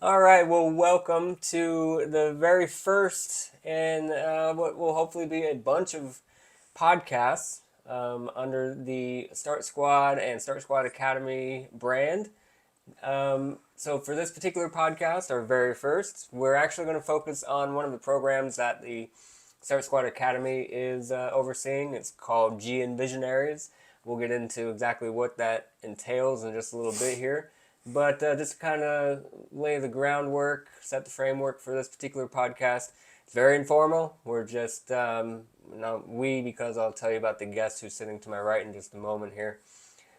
All right, well, welcome to the very first and what will hopefully be a bunch of podcasts under the Start Squad and Start Squad Academy brand. So, for this particular podcast, our very first, we're actually going to focus on one of the programs that the Start Squad Academy is overseeing. It's called GNVisionaries. We'll get into exactly what that entails in just a little bit here. But just to kind of lay the groundwork, set the framework for this particular podcast, it's very informal. We're just, not we, because I'll tell you about the guest who's sitting to my right in just a moment here.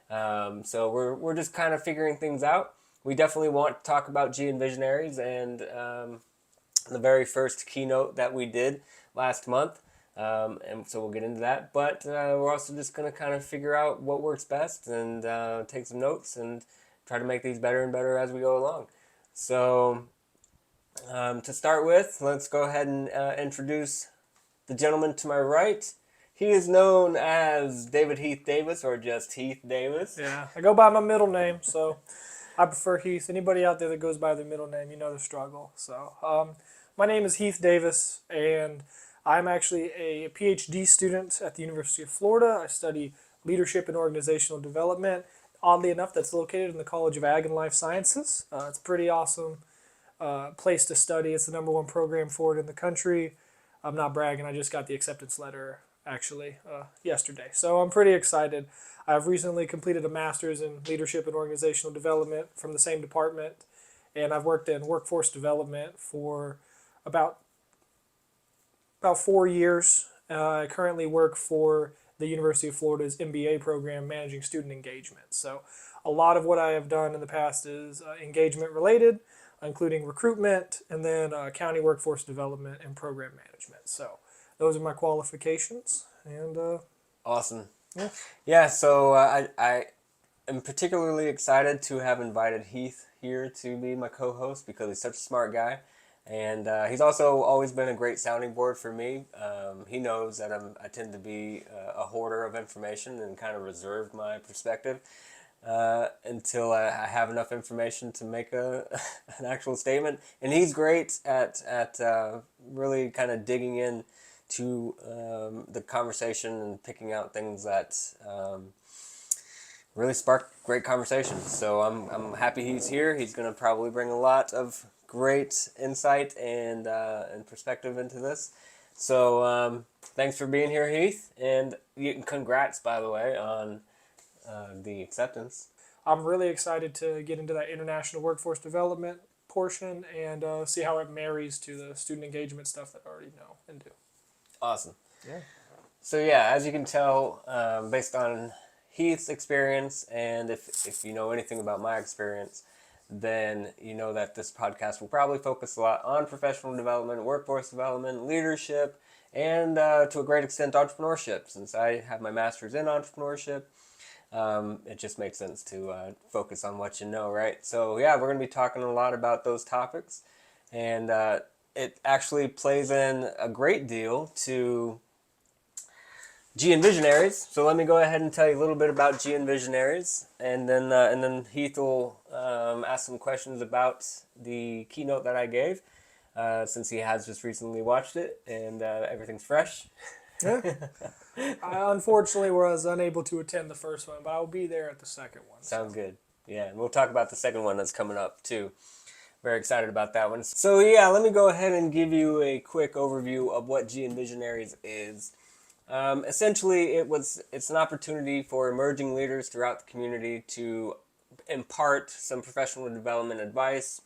So we're just kind of figuring things out. We definitely want to talk about GNVisionaries and the very first keynote that we did last month. And so we'll get into that. But we're also just going to kind of figure out what works best and take some notes and try to make these better and better as we go along. So to start with, let's go ahead and introduce the gentleman to my right. He is known as David Heath Davis, or just Heath Davis. Yeah, I go by my middle name, so I prefer Heath. Anybody out there that goes by their middle name, you know the struggle. My name is Heath Davis, and I'm actually a PhD student at the University of Florida. I study leadership and organizational development. Oddly enough, that's located in the College of Ag and Life Sciences. It's a pretty awesome place to study. It's the #1 program for it in the country. I'm not bragging. I just got the acceptance letter actually yesterday, so I'm pretty excited. I've recently completed a master's in leadership and organizational development from the same department, and I've worked in workforce development for about 4 years. I currently work for the University of Florida's MBA program, managing student engagement. So a lot of what I have done in the past is engagement related, including recruitment, and then county workforce development and program management. So those are my qualifications, and Awesome. yeah. Yeah, so I am particularly excited to have invited Heath here to be my co-host because he's such a smart guy. And he's also always been a great sounding board for me. He knows that I tend to be a hoarder of information and kind of reserve my perspective until I have enough information to make an actual statement. And he's great at really kind of digging in to the conversation and picking out things that really spark great conversations. So I'm happy he's here. He's going to probably bring a lot of great insight and perspective into this. So thanks for being here, Heath, and congrats, by the way, on the acceptance. I'm really excited to get into that international workforce development portion and see how it marries to the student engagement stuff that I already know and do. Awesome. Yeah. So yeah, as you can tell, based on Heath's experience, and if you know anything about my experience, then you know that this podcast will probably focus a lot on professional development, workforce development, leadership, and to a great extent entrepreneurship. Since I have my master's in entrepreneurship, it just makes sense to focus on what you know, right? So yeah, we're going to be talking a lot about those topics, and it actually plays in a great deal to GNVisionaries. So let me go ahead and tell you a little bit about GNVisionaries, and then Heath will ask some questions about the keynote that I gave, since he has just recently watched it and everything's fresh. Yeah. I unfortunately was unable to attend the first one, but I'll be there at the second one. Sounds good. Yeah, and we'll talk about the second one that's coming up too. Very excited about that one. So yeah, let me go ahead and give you a quick overview of what GNVisionaries is. Essentially, it's an opportunity for emerging leaders throughout the community to impart some professional development advice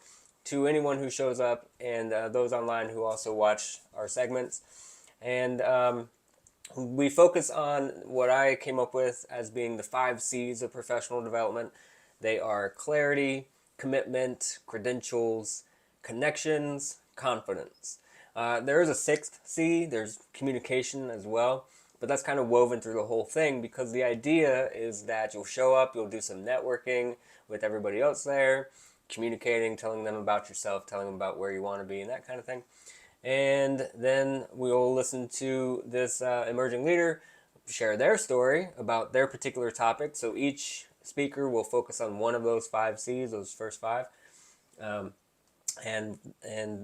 to anyone who shows up and those online who also watch our segments. And we focus on what I came up with as being the 5 C's of professional development. They are clarity, commitment, credentials, connections, confidence. There is a 6th C, there's communication as well, but that's kind of woven through the whole thing because the idea is that you'll show up, you'll do some networking with everybody else there, communicating, telling them about yourself, telling them about where you want to be and that kind of thing. And then we'll listen to this emerging leader share their story about their particular topic. So each speaker will focus on one of those 5 C's, those first 5. and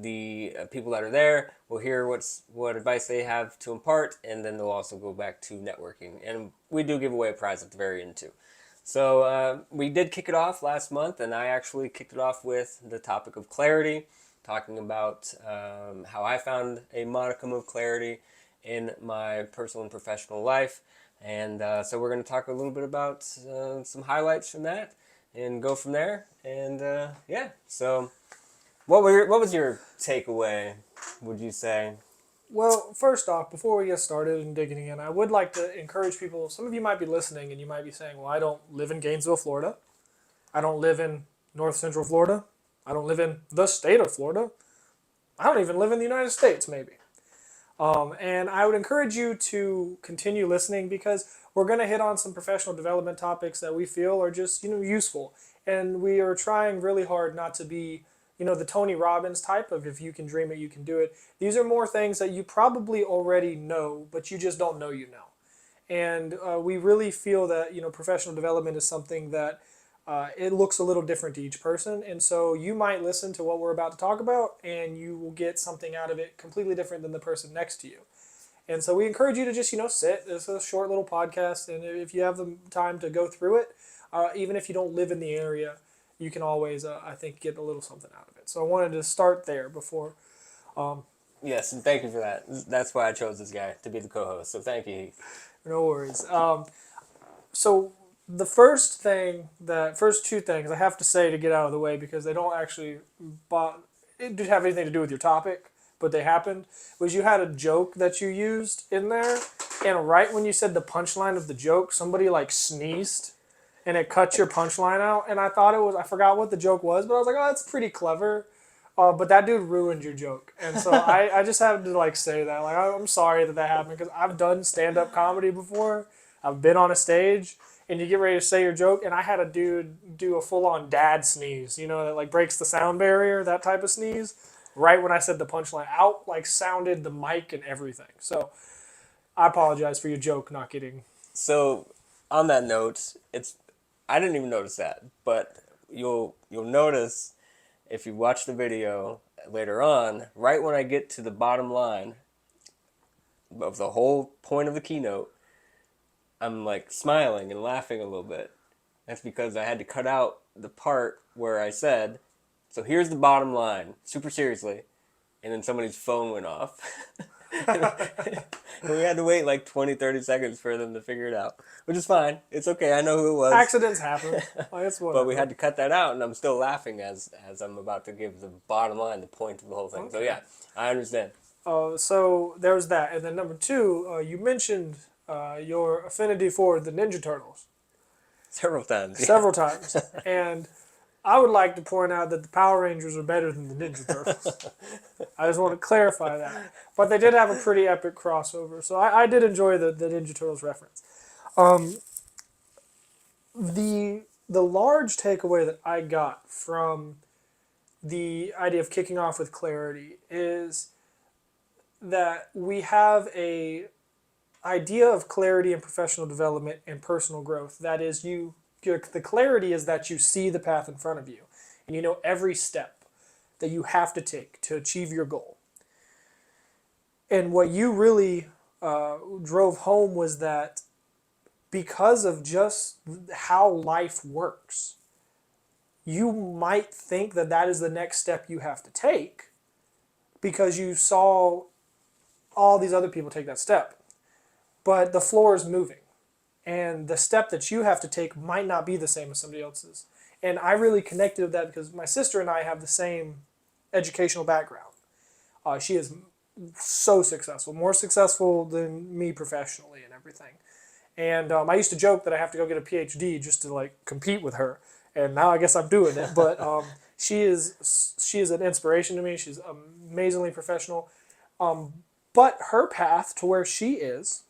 the people that are there will hear what advice they have to impart, and then they'll also go back to networking. And we do give away a prize at the very end too. So we did kick it off last month, and I actually kicked it off with the topic of clarity, talking about how I found a modicum of clarity in my personal and professional life. And so we're going to talk a little bit about some highlights from that and go from there. And yeah, so what was your takeaway, would you say? Well, first off, before we get started and digging in, I would like to encourage people. Some of you might be listening and you might be saying, well, I don't live in Gainesville, Florida. I don't live in North Central Florida. I don't live in the state of Florida. I don't even live in the United States, maybe. And I would encourage you to continue listening because we're going to hit on some professional development topics that we feel are just, useful. And we are trying really hard not to be, the Tony Robbins type of if you can dream it, you can do it. These are more things that you probably already know, but you just don't know you know. And we really feel that, professional development is something that it looks a little different to each person. And so you might listen to what we're about to talk about and you will get something out of it completely different than the person next to you. And so we encourage you to just, sit. It's a short little podcast. And if you have the time to go through it, even if you don't live in the area, you can always, I think, get a little something out of it. So I wanted to start there before. Yes, and thank you for that. That's why I chose this guy to be the co-host. So thank you. No worries. So the first two things I have to say to get out of the way because they don't actually it didn't have anything to do with your topic, but they happened, was you had a joke that you used in there, and right when you said the punchline of the joke, somebody sneezed, and it cut your punchline out, and I forgot what the joke was, but I was like, oh, that's pretty clever. But that dude ruined your joke. And so I just had to say that. I'm sorry that happened because I've done stand-up comedy before. I've been on a stage and you get ready to say your joke and I had a dude do a full-on dad sneeze, that breaks the sound barrier, that type of sneeze, right when I said the punchline out, sounded the mic and everything. So I apologize for your joke not getting. So on that note, I didn't even notice that, but you'll notice if you watch the video later on, right when I get to the bottom line of the whole point of the keynote, I'm smiling and laughing a little bit. That's because I had to cut out the part where I said, so here's the bottom line, super seriously, and then somebody's phone went off. And we had to wait 20, 30 seconds for them to figure it out, which is fine. It's okay. I know who it was. Accidents happen. But we had to cut that out, and I'm still laughing as I'm about to give the bottom line, the point of the whole thing. Okay. So yeah, I understand. So there's that. And then number two, you mentioned your affinity for the Ninja Turtles. Several times. Yeah. Several times. And I would like to point out that the Power Rangers are better than the Ninja Turtles. I just want to clarify that. But they did have a pretty epic crossover. So I did enjoy the Ninja Turtles reference. The large takeaway that I got from the idea of kicking off with clarity is that we have a idea of clarity in professional development and personal growth. That is, the clarity is that you see the path in front of you and you know every step that you have to take to achieve your goal. And what you really drove home was that because of just how life works, you might think that that is the next step you have to take because you saw all these other people take that step. But the floor is moving. And the step that you have to take might not be the same as somebody else's. And I really connected with that because my sister and I have the same educational background. She is so successful, more successful than me professionally and everything. And I used to joke that I have to go get a PhD just to compete with her. And now I guess I'm doing it. But she is an inspiration to me. She's amazingly professional. But her path to where she is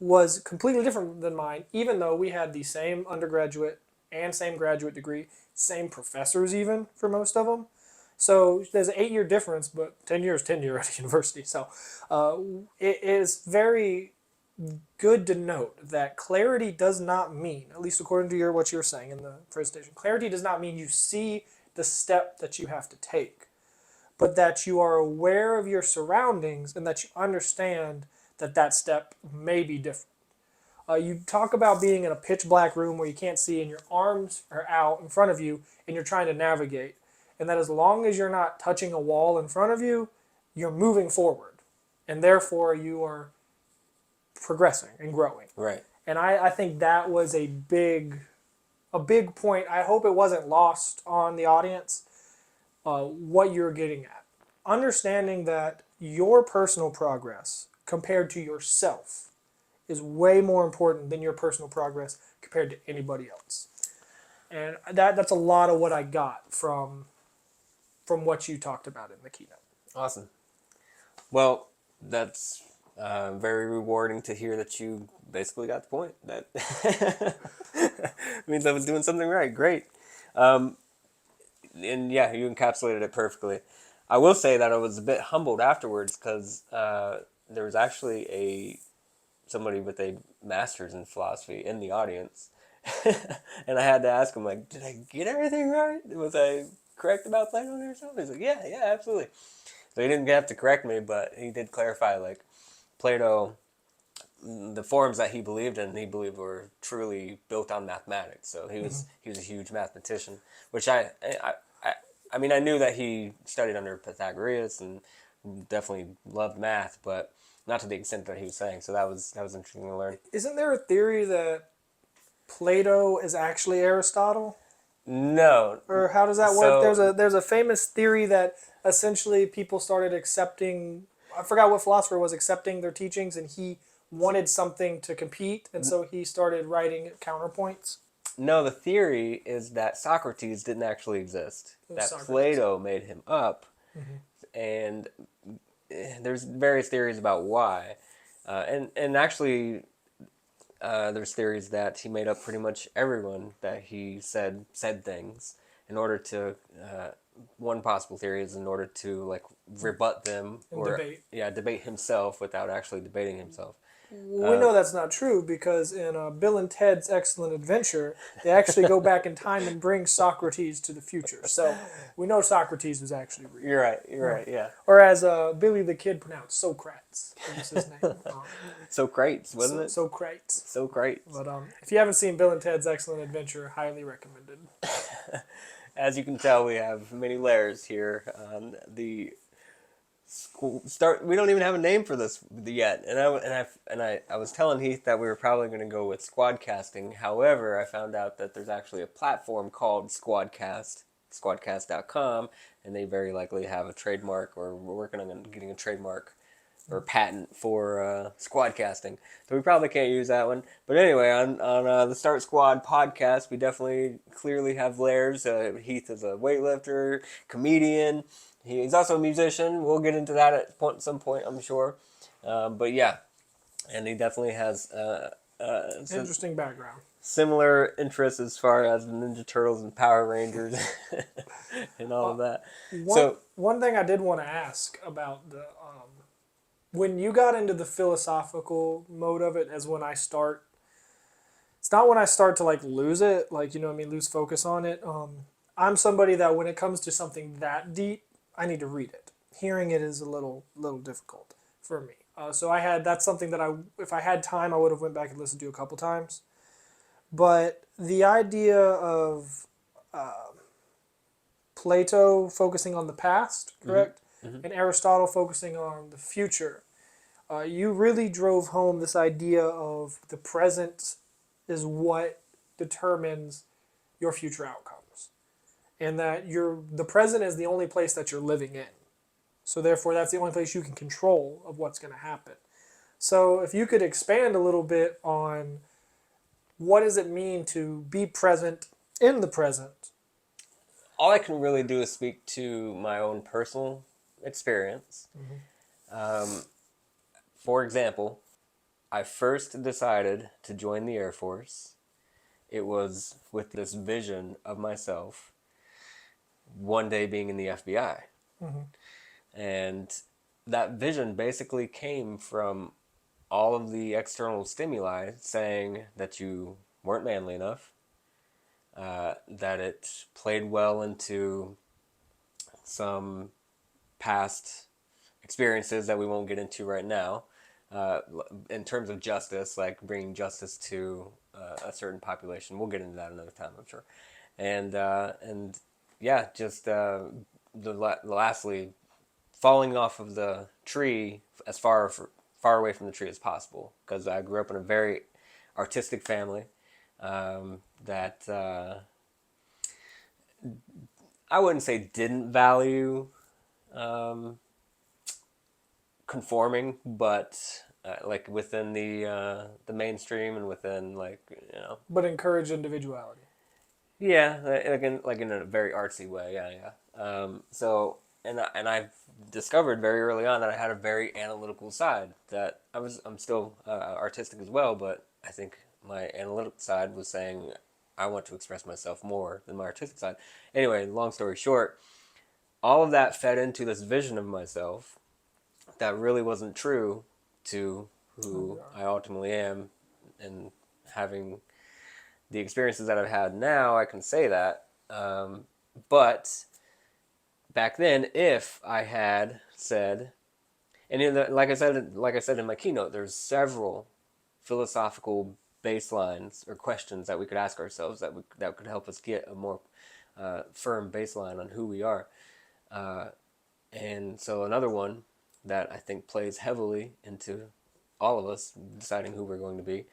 was completely different than mine, even though we had the same undergraduate and same graduate degree, same professors even for most of them. So there's an 8-year difference, but 10 years tenure at a university. So it is very good to note that clarity does not mean, at least according to what you're saying in the presentation, clarity does not mean you see the step that you have to take. but that you are aware of your surroundings and that you understand that that step may be different. You talk about being in a pitch black room where you can't see and your arms are out in front of you and you're trying to navigate. And that as long as you're not touching a wall in front of you, you're moving forward. And therefore you are progressing and growing. Right. And I think that was a big point. I hope it wasn't lost on the audience what you're getting at. Understanding that your personal progress compared to yourself is way more important than your personal progress compared to anybody else. And that's a lot of what I got from what you talked about in the keynote. Awesome. Well, that's very rewarding to hear that you basically got the point. That means I was doing something right. Great. And yeah, you encapsulated it perfectly. I will say that I was a bit humbled afterwards because there was actually somebody with a master's in philosophy in the audience. And I had to ask him, like, did I get everything right? Was I correct about Plato or something? He's like, yeah, absolutely. So he didn't have to correct me, but he did clarify, like, Plato, the forms that he believed in, he believed were truly built on mathematics. So he was a huge mathematician, which I mean, I knew that he studied under Pythagoras and definitely loved math, but not to the extent that he was saying. So that was interesting to learn. Isn't there a theory that Plato is actually Aristotle? No. Or how does that work? There's a famous theory that essentially people started accepting. I forgot what philosopher was accepting their teachings, and he wanted something to compete, and so he started writing counterpoints. No, the theory is that Socrates didn't actually exist. That Socrates. Plato made him up, and there's various theories about why, and actually, there's theories that he made up pretty much everyone that he said things in order to. One possible theory is in order to like rebut them And or debate. debate himself without actually debating himself. We know that's not true because in Bill and Ted's Excellent Adventure, they actually go back in time and bring Socrates to the future. So we know Socrates was actually real. You're right, yeah. Or as Billy the Kid pronounced, Socrates was his name. Socrates, wasn't it? Socrates. Socrates. But if you haven't seen Bill and Ted's Excellent Adventure, highly recommended. As you can tell, we have many layers here. The school start. We don't even have a name for this yet, and I was telling Heath that we were probably going to go with squadcasting. However, I found out that there's actually a platform called Squadcast, squadcast.com, and they very likely have a trademark, or we're working on getting a trademark or patent for squadcasting. So we probably can't use that one. But anyway, on the Start Squad podcast, we definitely clearly have layers. Heath is a weightlifter, comedian. He's also a musician. We'll get into that at some point, I'm sure. But yeah, and he definitely has Interesting background. Similar interests as far as the Ninja Turtles and Power Rangers and all of that. One thing I did want to ask about the when you got into the philosophical mode of it, as when I start. It's not when I start to like lose it, like you know what I mean, lose focus on it. I'm somebody that when it comes to something that deep, I need to read it. Hearing it is a little difficult for me. So that's something that if I had time, I would have went back and listened to a couple times. But the idea of Plato focusing on the past, correct? Mm-hmm. And Aristotle focusing on the future. You really drove home this idea of the present is what determines your future outcomes. And that the present is the only place that you're living in. So therefore, that's the only place you can control of what's going to happen. So if you could expand a little bit on what does it mean to be present in the present? All I can really do is speak to my own personal experience. Mm-hmm. For example, I first decided to join the Air Force. It was with this vision of myself one day being in the FBI. Mm-hmm. And that vision basically came from all of the external stimuli saying that you weren't manly enough, that it played well into some past experiences that we won't get into right now, uh, in terms of justice, like bringing justice to a certain population. We'll get into that another time, I'm sure. And yeah, just lastly, falling off of the tree as far away from the tree as possible, because I grew up in a very artistic family, that I wouldn't say didn't value um, conforming, but like within the mainstream and within, like, But encourage individuality. yeah, like in a very artsy way. Yeah, yeah. So I've discovered very early on that I had a very analytical side. That I'm still artistic as well, but I think my analytic side was saying I want to express myself more than my artistic side. Anyway, long story short, all of that fed into this vision of myself that really wasn't true to who I ultimately am, and having the experiences that I've had now, I can say that. But back then, if I had said, and like I said in my keynote, there's several philosophical baselines or questions that we could ask ourselves that could help us get a more firm baseline on who we are. And so another one that I think plays heavily into all of us deciding who we're going to be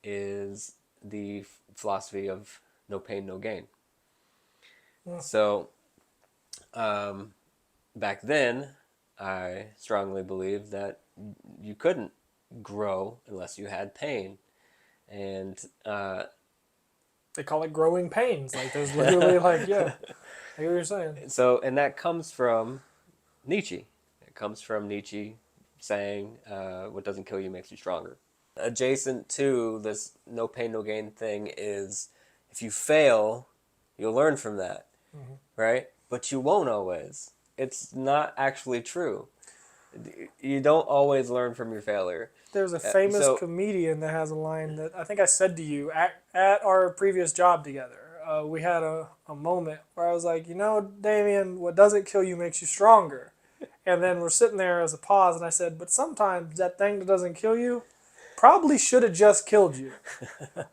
is the philosophy of no pain, no gain. So back then, I strongly believed that you couldn't grow unless you had pain. And They call it growing pains. Like there's literally like, yeah, I get what you're saying. and that comes from Nietzsche. It comes from Nietzsche saying, what doesn't kill you makes you stronger. Adjacent to this no pain, no gain thing is, if you fail, you'll learn from that, right? But you won't always. It's not actually true. You don't always learn from your failure. There's a famous comedian that has a line that I think I said to you at our previous job together. We had a moment where I was like, Damian, what doesn't kill you makes you stronger. And then we're sitting there as a pause, and I said, but sometimes that thing that doesn't kill you probably should have just killed you.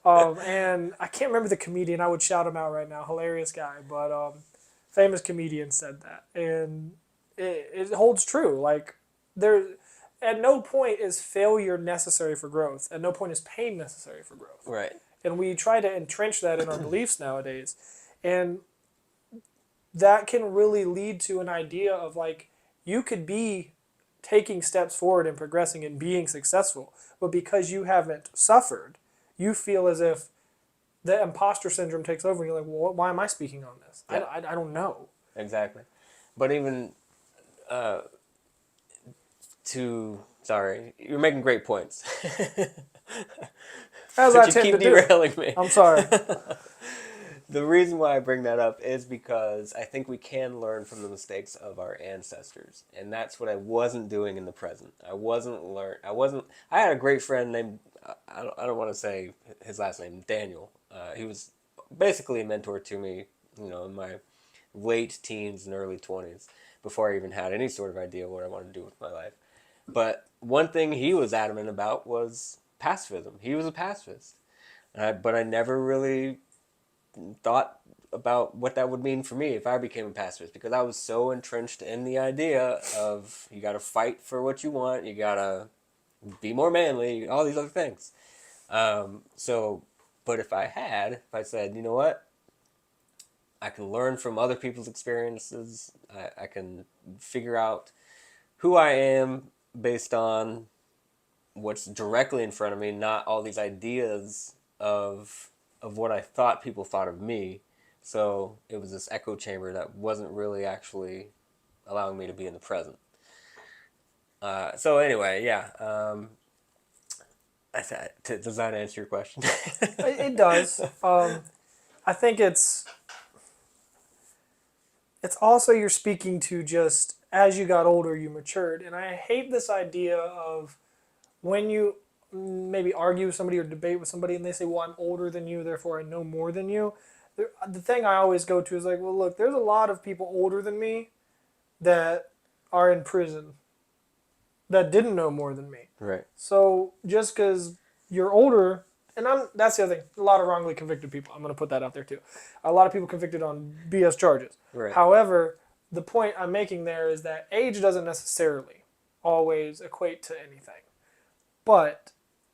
And I can't remember the comedian. I would shout him out right now. Hilarious guy. But famous comedian said that. And it holds true. Like, at no point is failure necessary for growth. At no point is pain necessary for growth. Right. And we try to entrench that in our beliefs nowadays. And that can really lead to an idea of, like, you could be taking steps forward and progressing and being successful, but because you haven't suffered, you feel as if the imposter syndrome takes over, and you're like, well, why am I speaking on this? Yeah. I don't know. Exactly. But even sorry, you're making great points. As but I you tend keep to derailing do. me. I'm sorry. The reason why I bring that up is because I think we can learn from the mistakes of our ancestors, and that's what I wasn't doing in the present. I had a great friend named, I don't want to say his last name, Daniel. He was basically a mentor to me, in my late teens and early 20s, before I even had any sort of idea what I wanted to do with my life. But one thing he was adamant about was pacifism. He was a pacifist, but I never really thought about what that would mean for me if I became a pacifist, because I was so entrenched in the idea of you got to fight for what you want, you got to be more manly, all these other things. But if I said, you know what, I can learn from other people's experiences, I can figure out who I am based on what's directly in front of me, not all these ideas of what I thought people thought of me. So it was this echo chamber that wasn't really actually allowing me to be in the present. So anyway, yeah. Does that answer your question? It does. I think it's also you're speaking to just as you got older, you matured. And I hate this idea of when you maybe argue with somebody or debate with somebody and they say, well, I'm older than you, therefore I know more than you. The thing I always go to is like, well, look, there's a lot of people older than me that are in prison that didn't know more than me. Right. So just because you're older, and that's the other thing. A lot of wrongly convicted people. I'm going to put that out there too. A lot of people convicted on BS charges. Right. However, the point I'm making there is that age doesn't necessarily always equate to anything, but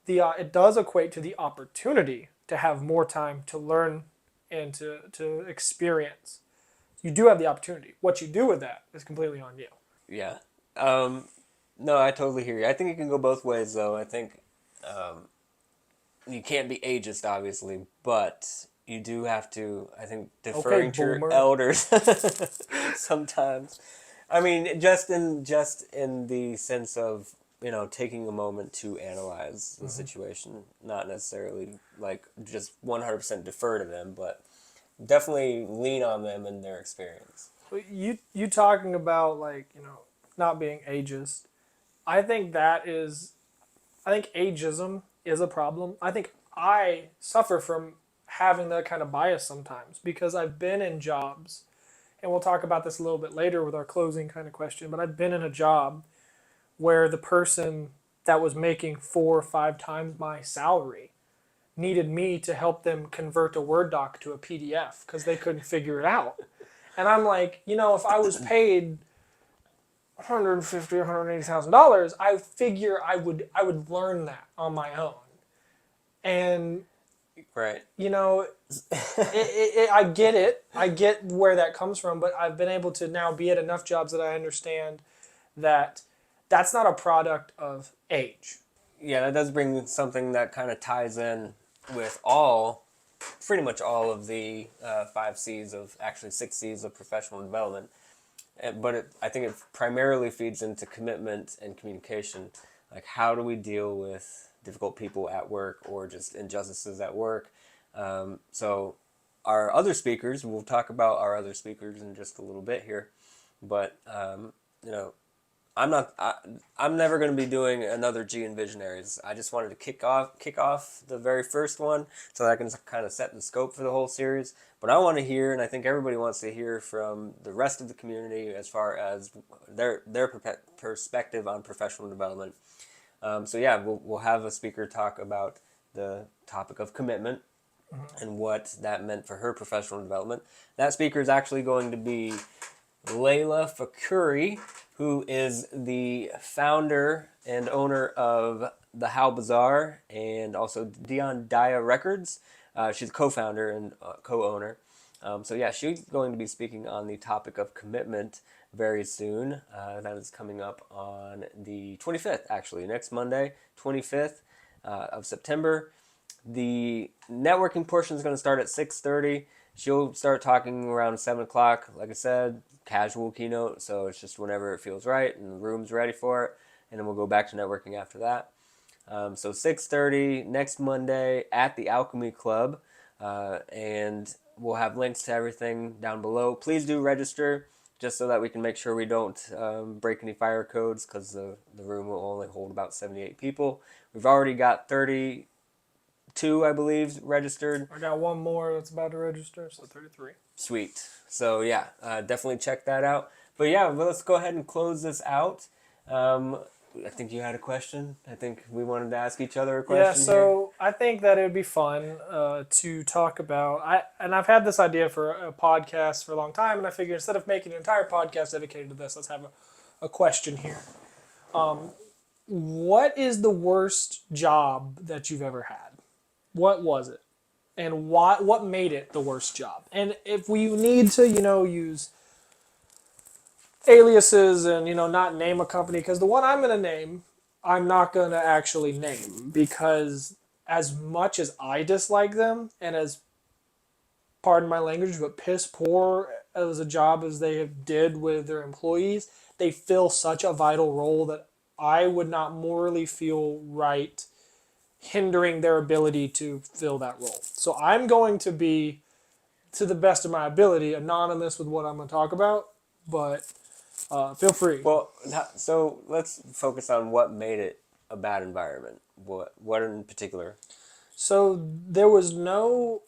it does equate to the opportunity to have more time to learn and to experience. You do have the opportunity. What you do with that is completely on you. Yeah. No, I totally hear you. I think it can go both ways, though. I think you can't be ageist, obviously, but you do have to, I think, deferring to your boomer. elders sometimes. I mean, just in the sense of, taking a moment to analyze the situation, not necessarily like just 100% defer to them, but definitely lean on them and their experience. You talking about not being ageist. I think ageism is a problem. I think I suffer from having that kind of bias sometimes because I've been in jobs, and we'll talk about this a little bit later with our closing kind of question, but I've been in a job where the person that was making 4 or 5 times my salary needed me to help them convert a Word doc to a PDF because they couldn't figure it out. And I'm like, if I was paid $150,000 or $180,000, I figure I would learn that on my own. And Right. I get it. I get where that comes from, but I've been able to now be at enough jobs that I understand that that's not a product of age. Yeah, that does bring something that kind of ties in with pretty much all of the 5 C's actually 6 C's of professional development. But I think it primarily feeds into commitment and communication. Like, how do we deal with difficult people at work or just injustices at work? So our other speakers, we'll talk about our other speakers in just a little bit here. But, I'm never going to be doing another GNVisionaries. I just wanted to kick off the very first one so that I can kind of set the scope for the whole series. But I want to hear, and I think everybody wants to hear from the rest of the community as far as their perspective on professional development. So yeah, we'll have a speaker talk about the topic of commitment and what that meant for her professional development. That speaker is actually going to be Layla Fakuri, who is the founder and owner of the How Bazaar and also Dion Daya Records. She's a co-founder and co-owner. So yeah, she's going to be speaking on the topic of commitment very soon. That is coming up on the 25th, actually, next Monday, 25th of September. The networking portion is going to start at 6:30. She'll start talking around 7 o'clock. Like I said, casual keynote, so it's just whenever it feels right and the room's ready for it, and then we'll go back to networking after that. So 6:30 next Monday at the Alchemy Club, and we'll have links to everything down below. Please do register, just so that we can make sure we don't break any fire codes, because the room will only hold about 78 people. We've already got 32, I believe, registered. I got one more that's about to register, so 33. Sweet. So yeah, definitely check that out. But yeah, let's go ahead and close this out. I think you had a question. I think we wanted to ask each other a question. Yeah, so I think that it would be fun to talk about. I've had this idea for a podcast for a long time, and I figured instead of making an entire podcast dedicated to this, let's have a question here. What is the worst job that you've ever had? What was it? And what made it the worst job? And if we need to, use aliases and, not name a company, because the one I'm going to name, I'm not going to actually name, because as much as I dislike them and as, pardon my language, but piss poor as a job as they did with their employees, they fill such a vital role that I would not morally feel right hindering their ability to fill that role. So I'm going to be, to the best of my ability, anonymous with what I'm going to talk about, but feel free. Well, so let's focus on what made it a bad environment. What in particular? So there was 2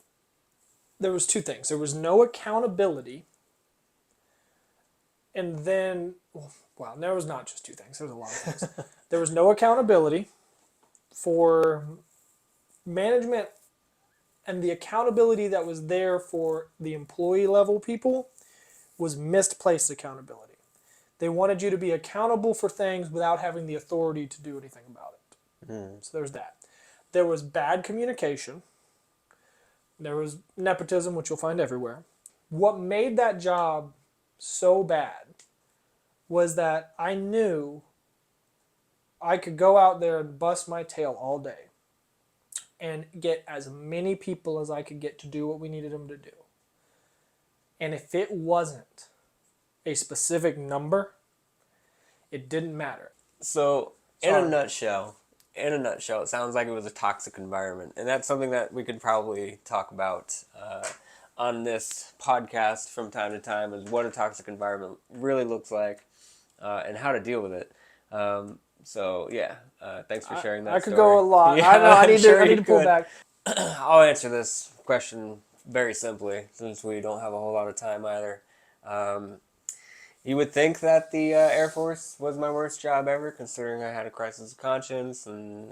things. There was no accountability, and then well, there was not just two things. There was a lot of things. There was no accountability for management, and the accountability that was there for the employee level people was misplaced accountability. They wanted you to be accountable for things without having the authority to do anything about it. So there's that. There was bad communication. There was nepotism, which you'll find everywhere. What made that job so bad was that I knew I could go out there and bust my tail all day and get as many people as I could get to do what we needed them to do. And if it wasn't a specific number, it didn't matter. So, in a nutshell, it sounds like it was a toxic environment. And that's something that we could probably talk about on this podcast from time to time, is what a toxic environment really looks like and how to deal with it. So, yeah, thanks for sharing that I could story. go a lot. Yeah, I know, I need sure to pull back. I'll answer this question very simply, since we don't have a whole lot of time either. You would think that the Air Force was my worst job ever, considering I had a crisis of conscience and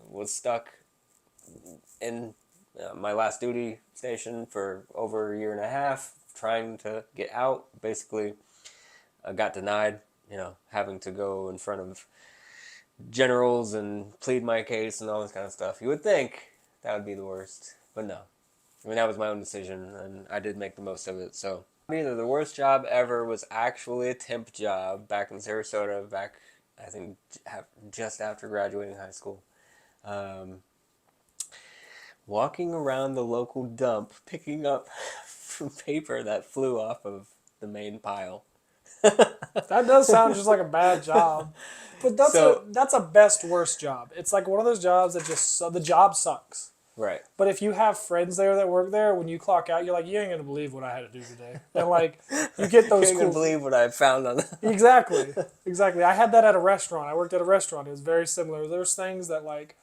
was stuck in my last duty station for over a year and a half, trying to get out. Basically, I got denied, having to go in front of generals and plead my case and all this kind of stuff. You would think that would be the worst, but no. I mean, that was my own decision, and I did make the most of it, so. Either the worst job ever was actually a temp job back in Sarasota, I think, just after graduating high school. Walking around the local dump, picking up paper that flew off of the main pile. That does sound just like a bad job. But that's a best worst job. It's like one of those jobs that the job sucks. Right. But if you have friends there that work there, when you clock out, you're like, you ain't gonna believe what I had to do today. And like, you get those. You ain't gonna believe what I found on. Exactly. I had that at a restaurant. I worked at a restaurant. It was very similar. There's things that like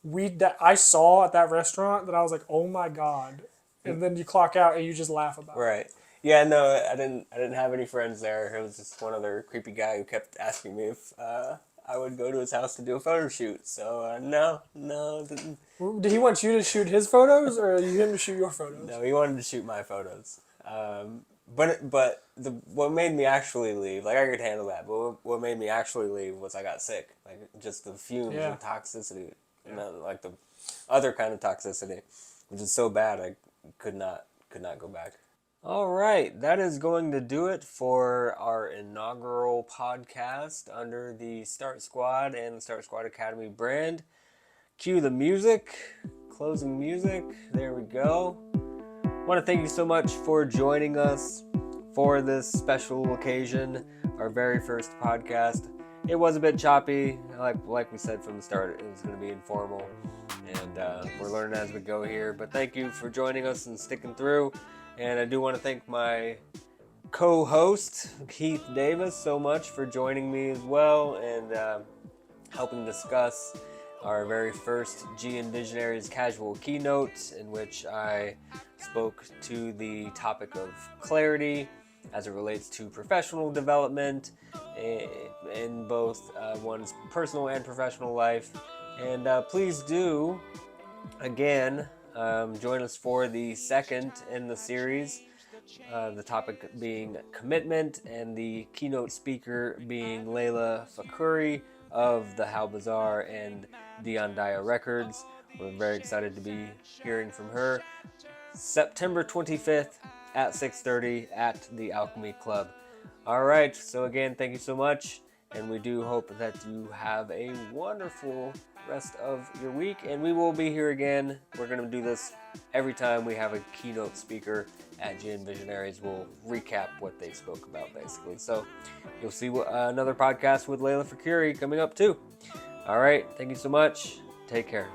that I saw at that restaurant that I was like, oh my god. And then you clock out and you just laugh about it. Right. Yeah. No, I didn't have any friends there. It was just one other creepy guy who kept asking me if I would go to his house to do a photo shoot. So no, didn't. Did he want you to shoot his photos, or you him to shoot your photos? No, he wanted to shoot my photos. But what made me actually leave, like I could handle that, but what made me actually leave was I got sick. Like just the fumes of toxicity, like the other kind of toxicity, which is so bad I could not go back. All right, that is going to do it for our inaugural podcast under the Start Squad and the Start Squad Academy brand. Cue the music, closing music. There we go. I want to thank you so much for joining us for this special occasion, our very first podcast. It was a bit choppy, like we said from the start. It was going to be informal, and we're learning as we go here. But thank you for joining us and sticking through. And I do want to thank my co-host, Heath Davis, so much for joining me as well and helping discuss our very first GNVisionaries Casual Keynote, in which I spoke to the topic of clarity as it relates to professional development in both one's personal and professional life. And please do, again, join us for the second in the series, the topic being commitment, and the keynote speaker being Layla Fakuri of the How Bazaar and Dion Daya Records. We're very excited to be hearing from her. September 25th at 6:30 at the Alchemy Club. All right, so again, thank you so much, and we do hope that you have a wonderful rest of your week, and we will be here again. We're going to do this every time we have a keynote speaker at GNVisionaries. We'll recap what they spoke about, basically. So you'll see another podcast with Layla Fakuri coming up too. All right, thank you so much. Take care.